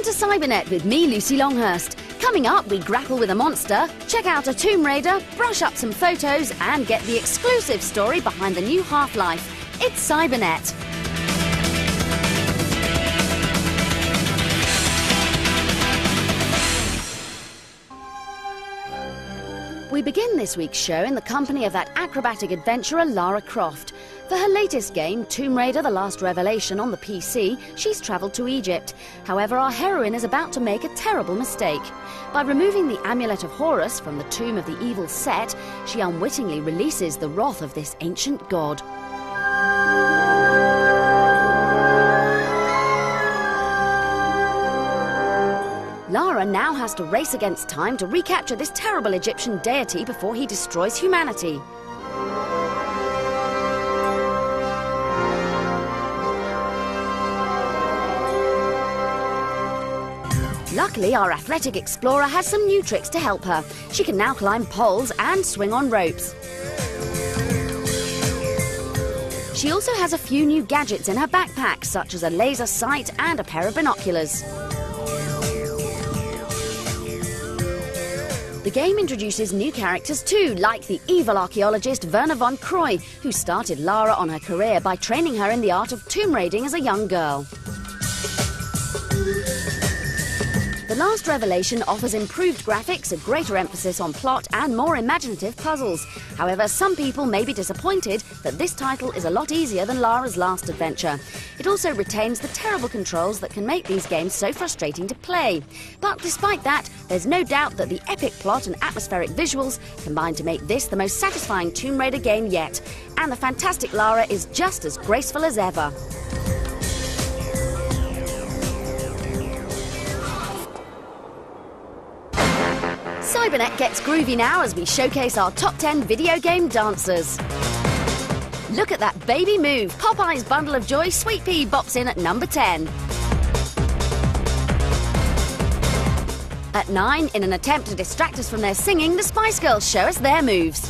to Cybernet with me, Lucy Longhurst. Coming up, we grapple with a monster, check out a Tomb Raider, brush up some photos, and get the exclusive story behind the new Half-Life. It's Cybernet. We begin this week's show in the company of that acrobatic adventurer Lara Croft. For her latest game, Tomb Raider: The Last Revelation on the PC, she's travelled to Egypt. However, our heroine is about to make a terrible mistake. By removing the Amulet of Horus from the tomb of the evil Set, she unwittingly releases the wrath of this ancient god. Lara now has to race against time to recapture this terrible Egyptian deity before he destroys humanity. Luckily, our athletic explorer has some new tricks to help her. She can now climb poles and swing on ropes. She also has a few new gadgets in her backpack, such as a laser sight and a pair of binoculars. The game introduces new characters too, like the evil archaeologist Werner von Croy, who started Lara on her career by training her in the art of tomb raiding as a young girl. The Last Revelation offers improved graphics, a greater emphasis on plot, and more imaginative puzzles. However, some people may be disappointed that this title is a lot easier than Lara's last adventure. It also retains the terrible controls that can make these games so frustrating to play. But despite that, there's no doubt that the epic plot and atmospheric visuals combine to make this the most satisfying Tomb Raider game yet. And the fantastic Lara is just as graceful as ever. Cybernet gets groovy now as we showcase our top 10 video game dancers. Look at that baby move. Popeye's Bundle of Joy Sweet Pea bops in at number 10. At 9, in an attempt to distract us from their singing, the Spice Girls show us their moves.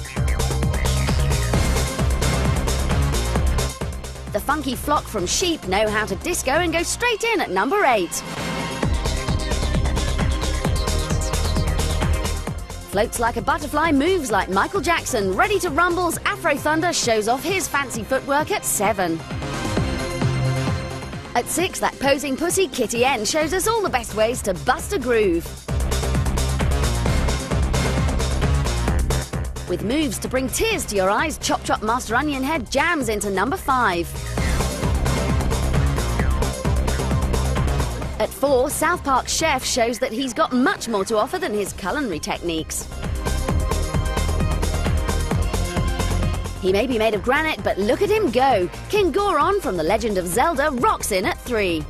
The funky flock from Sheep know how to disco and go straight in at number 8. Floats like a butterfly, moves like Michael Jackson. Ready to Rumble's Afro Thunder shows off his fancy footwork at 7. At 6, that posing pussy Kitty N shows us all the best ways to bust a groove. With moves to bring tears to your eyes, Chop Chop Master Onion Head jams into number 5. At 4, South Park Chef shows that he's got much more to offer than his culinary techniques. He may be made of granite, but look at him go! King Goron from The Legend of Zelda rocks in at 3.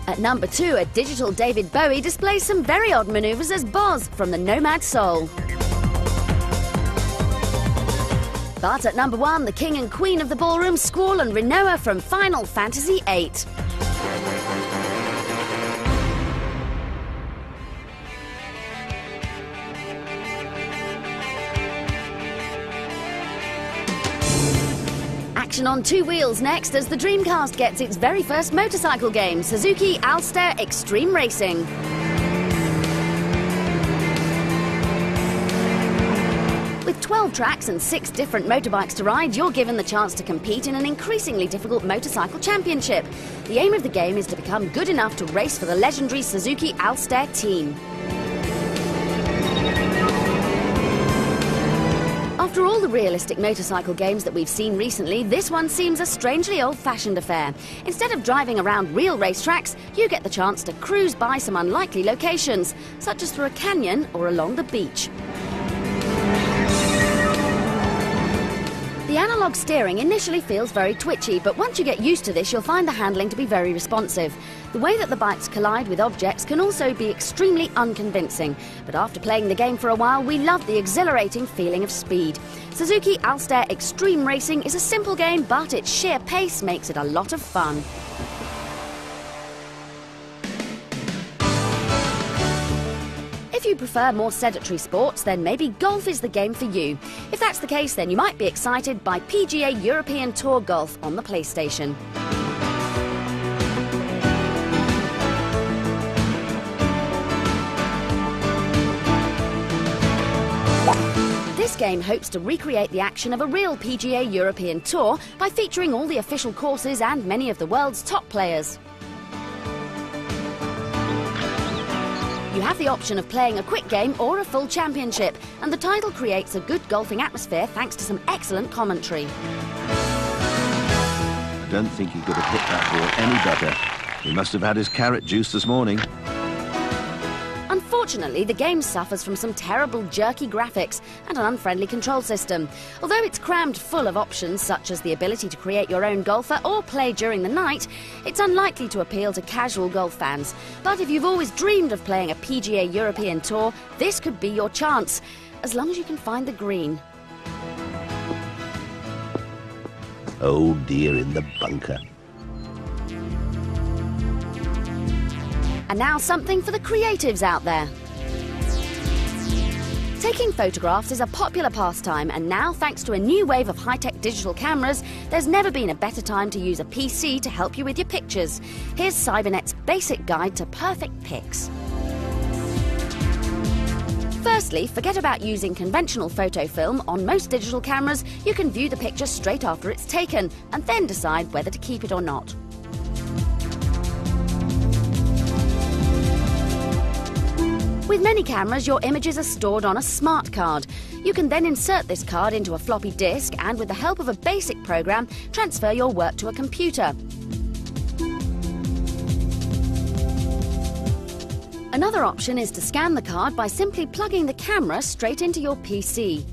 At number 2, a digital David Bowie displays some very odd maneuvers as Boz from the Nomad Soul. But at number 1, the king and queen of the ballroom, Squall and Rinoa from Final Fantasy VIII. Action on 2 wheels next as the Dreamcast gets its very first motorcycle game, Suzuki Alstare Extreme Racing. With 12 tracks and 6 different motorbikes to ride, you're given the chance to compete in an increasingly difficult motorcycle championship. The aim of the game is to become good enough to race for the legendary Suzuki Alstare team. After all the realistic motorcycle games that we've seen recently, this one seems a strangely old-fashioned affair. Instead of driving around real racetracks, you get the chance to cruise by some unlikely locations, such as through a canyon or along the beach. The analog steering initially feels very twitchy, but once you get used to this, you'll find the handling to be very responsive. The way that the bikes collide with objects can also be extremely unconvincing, but after playing the game for a while, we love the exhilarating feeling of speed. Suzuki Alstare Extreme Racing is a simple game, but its sheer pace makes it a lot of fun. If you prefer more sedentary sports, then maybe golf is the game for you. If that's the case, then you might be excited by PGA European Tour Golf on the PlayStation. game hopes to recreate the action of a real PGA European Tour by featuring all the official courses and many of the world's top players. You have the option of playing a quick game or a full championship, and the title creates a good golfing atmosphere thanks to some excellent commentary. I don't think he could have hit that ball any better. He must have had his carrot juice this morning. Unfortunately, the game suffers from some terrible jerky graphics and an unfriendly control system. Although it's crammed full of options such as the ability to create your own golfer or play during the night, it's unlikely to appeal to casual golf fans. But if you've always dreamed of playing a PGA European Tour, this could be your chance, as long as you can find the green. Oh dear, in the bunker. And now something for the creatives out there. Taking photographs is a popular pastime, and now, thanks to a new wave of high-tech digital cameras, there's never been a better time to use a PC to help you with your pictures. Here's Cybernet's basic guide to perfect pics. Firstly, forget about using conventional photo film. On most digital cameras, you can view the picture straight after it's taken, and then decide whether to keep it or not. With many cameras, your images are stored on a smart card. You can then insert this card into a floppy disk and, with the help of a basic program, transfer your work to a computer. Another option is to scan the card by simply plugging the camera straight into your PC.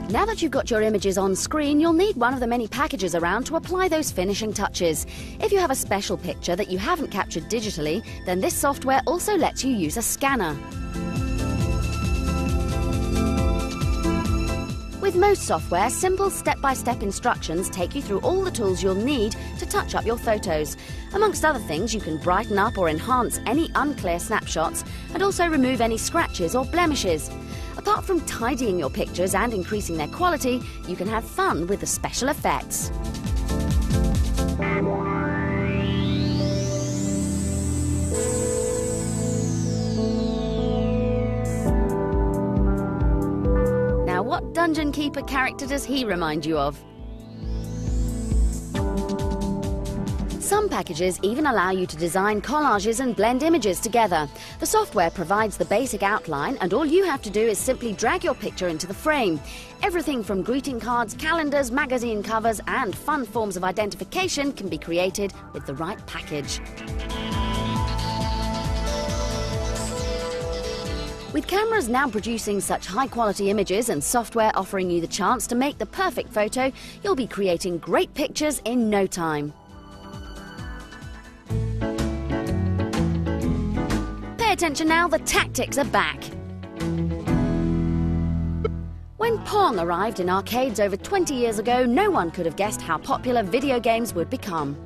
Now that you've got your images on screen, you'll need one of the many packages around to apply those finishing touches. If you have a special picture that you haven't captured digitally, then this software also lets you use a scanner. With most software, simple step-by-step instructions take you through all the tools you'll need to touch up your photos. Amongst other things, you can brighten up or enhance any unclear snapshots and also remove any scratches or blemishes. Apart from tidying your pictures and increasing their quality, you can have fun with the special effects. Now, what Dungeon Keeper character does he remind you of? Some packages even allow you to design collages and blend images together. The software provides the basic outline, and all you have to do is simply drag your picture into the frame. Everything from greeting cards, calendars, magazine covers, and fun forms of identification can be created with the right package. With cameras now producing such high-quality images and software offering you the chance to make the perfect photo, you'll be creating great pictures in no time. Pay attention now, the tactics are back. When Pong arrived in arcades over 20 years ago, no one could have guessed how popular video games would become.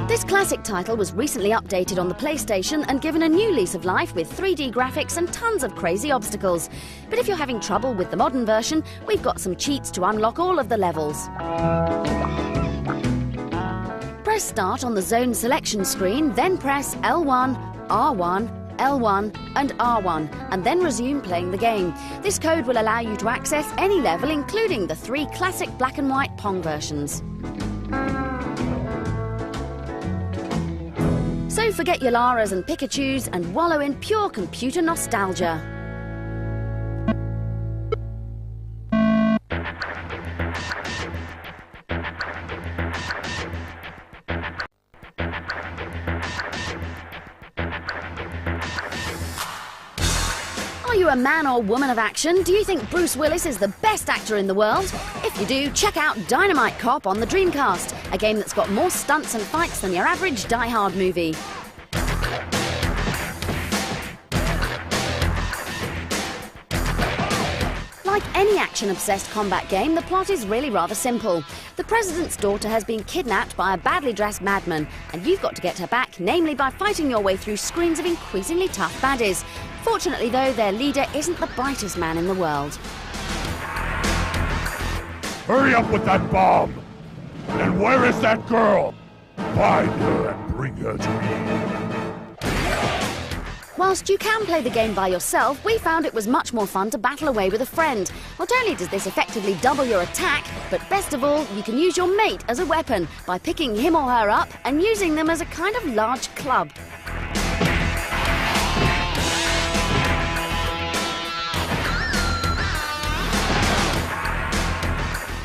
This classic title was recently updated on the PlayStation and given a new lease of life with 3D graphics and tons of crazy obstacles. But if you're having trouble with the modern version, we've got some cheats to unlock all of the levels. Press Start on the zone selection screen, then press L1, R1, L1 and R1, and then resume playing the game. This code will allow you to access any level, including the 3 classic black and white Pong versions. So forget your Laras and Pikachus and wallow in pure computer nostalgia. Are you a man or woman of action? Do you think Bruce Willis is the best actor in the world? If you do, check out Dynamite Cop on the Dreamcast, a game that's got more stunts and fights than your average Die Hard movie. Like any action-obsessed combat game, the plot is really rather simple. The president's daughter has been kidnapped by a badly dressed madman, and you've got to get her back, namely by fighting your way through screens of increasingly tough baddies. Fortunately, though, their leader isn't the brightest man in the world. Hurry up with that bomb! And where is that girl? Find her and bring her to me. Whilst you can play the game by yourself, we found it was much more fun to battle away with a friend. Not only does this effectively double your attack, but best of all, you can use your mate as a weapon by picking him or her up and using them as a kind of large club.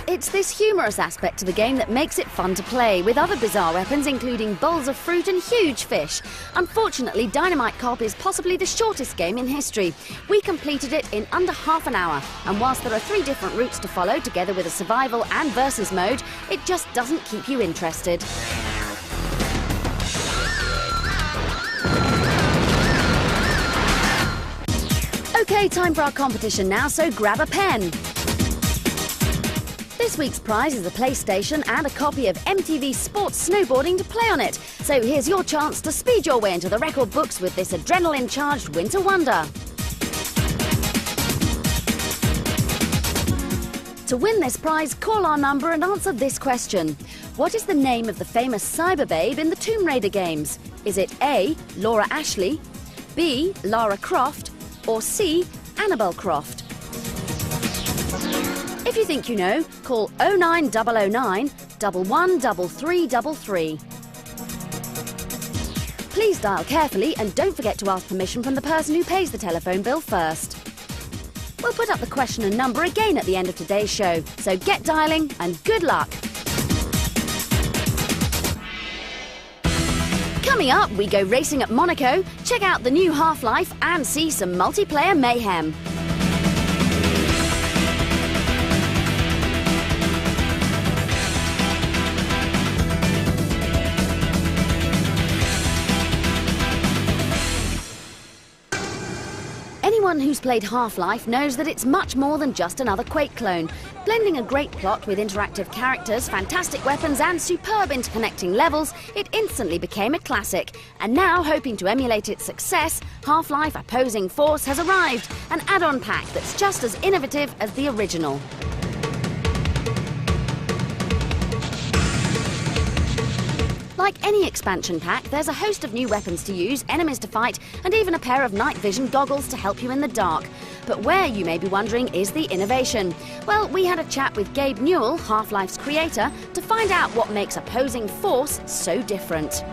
It's this humorous aspect to the game that makes it fun to play, with other bizarre weapons including bowls of fruit and huge fish. Unfortunately, Dynamite Cop is possibly the shortest game in history. We completed it in under half an hour, and whilst there are 3 different routes to follow, together with a survival and versus mode, it just doesn't keep you interested. Okay, time for our competition now, so grab a pen. This week's prize is a PlayStation and a copy of MTV Sports Snowboarding to play on it. So here's your chance to speed your way into the record books with this adrenaline-charged winter wonder. To win this prize, call our number and answer this question. What is the name of the famous cyber babe in the Tomb Raider games? Is it A, Laura Ashley, B, Lara Croft, or C, Annabelle Croft? If you think you know, call 09009 113333. Please dial carefully and don't forget to ask permission from the person who pays the telephone bill first. We'll put up the question and number again at the end of today's show, so get dialing and good luck. Coming up, we go racing at Monaco, check out the new Half-Life and see some multiplayer mayhem. Anyone who's played Half-Life knows that it's much more than just another Quake clone. Blending a great plot with interactive characters, fantastic weapons and superb interconnecting levels, it instantly became a classic. And now, hoping to emulate its success, Half-Life Opposing Force has arrived, an add-on pack that's just as innovative as the original. Like any expansion pack, there's a host of new weapons to use, enemies to fight, and even a pair of night vision goggles to help you in the dark. But where, you may be wondering, is the innovation? Well, we had a chat with Gabe Newell, Half-Life's creator, to find out what makes Opposing Force so different.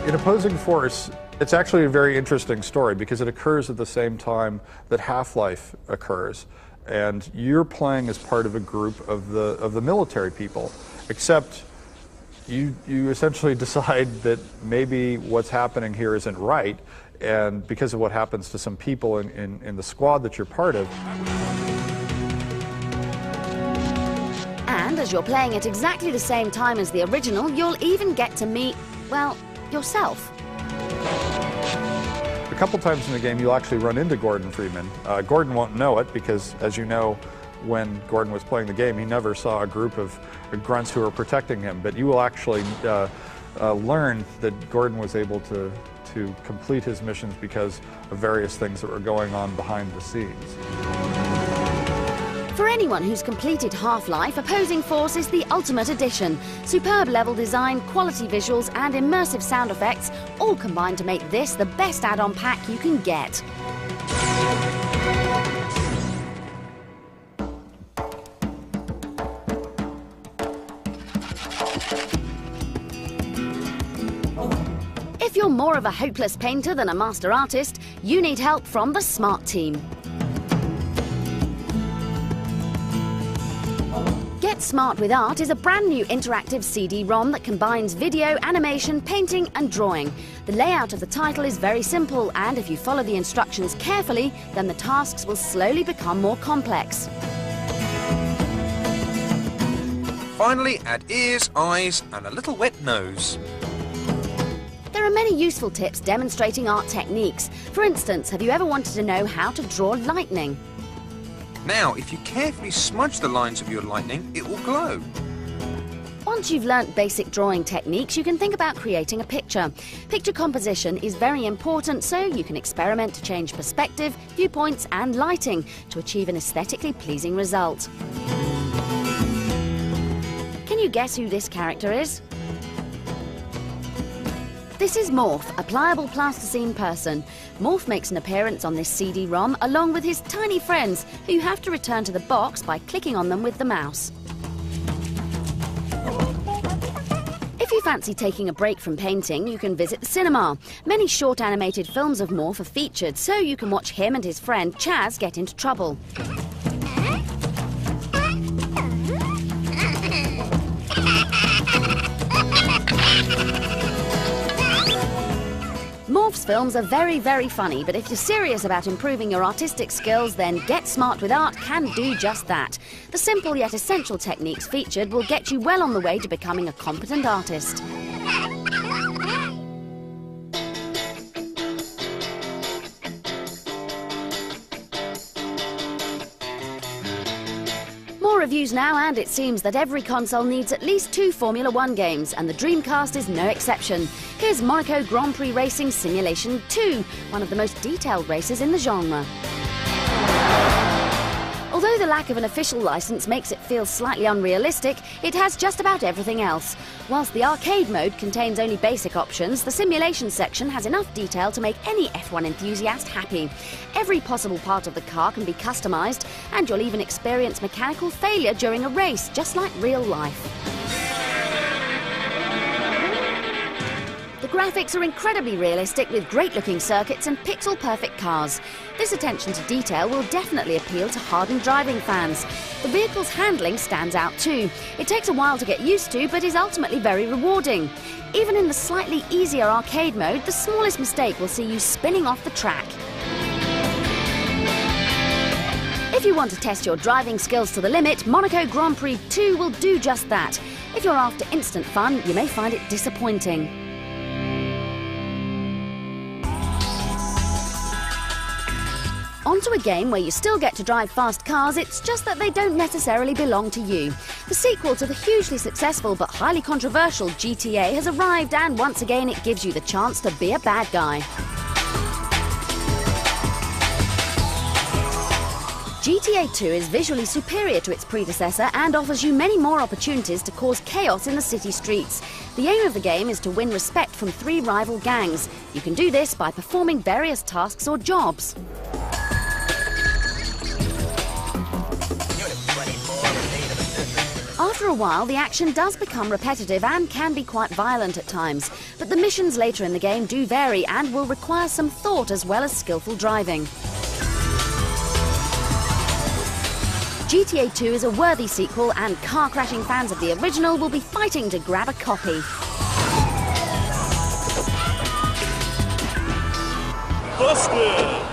In Opposing Force, it's actually a very interesting story because it occurs at the same time that Half-Life occurs. And you're playing as part of a group of the military people, except you essentially decide that maybe what's happening here isn't right, and because of what happens to some people in the squad that you're part of. And as you're playing at exactly the same time as the original, you'll even get to meet, well, yourself. A couple times in the game, you'll actually run into Gordon Freeman. Gordon won't know it because, as you know, when Gordon was playing the game, he never saw a group of grunts who were protecting him. But you will actually learn that Gordon was able to complete his missions because of various things that were going on behind the scenes. For anyone who's completed Half-Life, Opposing Force is the ultimate addition. Superb level design, quality visuals and immersive sound effects all combine to make this the best add-on pack you can get. If you're more of a hopeless painter than a master artist, you need help from the Smart Team. Get Smart with Art is a brand new interactive CD-ROM that combines video, animation, painting and drawing. The layout of the title is very simple, and if you follow the instructions carefully, then the tasks will slowly become more complex. Finally, add ears, eyes and a little wet nose. There are many useful tips demonstrating art techniques. For instance, have you ever wanted to know how to draw lightning? Now, if you carefully smudge the lines of your lightning, it will glow. Once you've learnt basic drawing techniques, you can think about creating a picture. Picture composition is very important, so you can experiment to change perspective, viewpoints and lighting to achieve an aesthetically pleasing result. Can you guess who this character is? This is Morph, a pliable plasticine person. Morph makes an appearance on this CD-ROM along with his tiny friends, who you have to return to the box by clicking on them with the mouse. If you fancy taking a break from painting, you can visit the cinema. Many short animated films of Morph are featured, so you can watch him and his friend Chaz get into trouble. Morph's films are very, very funny, but if you're serious about improving your artistic skills, then Get Smart with Art can do just that. The simple yet essential techniques featured will get you well on the way to becoming a competent artist. More reviews now, and it seems that every console needs at least 2 Formula 1 games, and the Dreamcast is no exception. Here's Monaco Grand Prix Racing Simulation 2, one of the most detailed races in the genre. Although the lack of an official license makes it feel slightly unrealistic, it has just about everything else. Whilst the arcade mode contains only basic options, the simulation section has enough detail to make any F1 enthusiast happy. Every possible part of the car can be customised, and you'll even experience mechanical failure during a race, just like real life. The graphics are incredibly realistic, with great-looking circuits and pixel-perfect cars. This attention to detail will definitely appeal to hardened driving fans. The vehicle's handling stands out too. It takes a while to get used to, but is ultimately very rewarding. Even in the slightly easier arcade mode, the smallest mistake will see you spinning off the track. If you want to test your driving skills to the limit, Monaco Grand Prix 2 will do just that. If you're after instant fun, you may find it disappointing. Onto a game where you still get to drive fast cars, it's just that they don't necessarily belong to you. The sequel to the hugely successful but highly controversial GTA has arrived, and once again it gives you the chance to be a bad guy. GTA 2 is visually superior to its predecessor and offers you many more opportunities to cause chaos in the city streets. The aim of the game is to win respect from 3 rival gangs. You can do this by performing various tasks or jobs. After a while, the action does become repetitive and can be quite violent at times, but the missions later in the game do vary and will require some thought as well as skillful driving. GTA 2 is a worthy sequel, and car-crashing fans of the original will be fighting to grab a copy. Busted!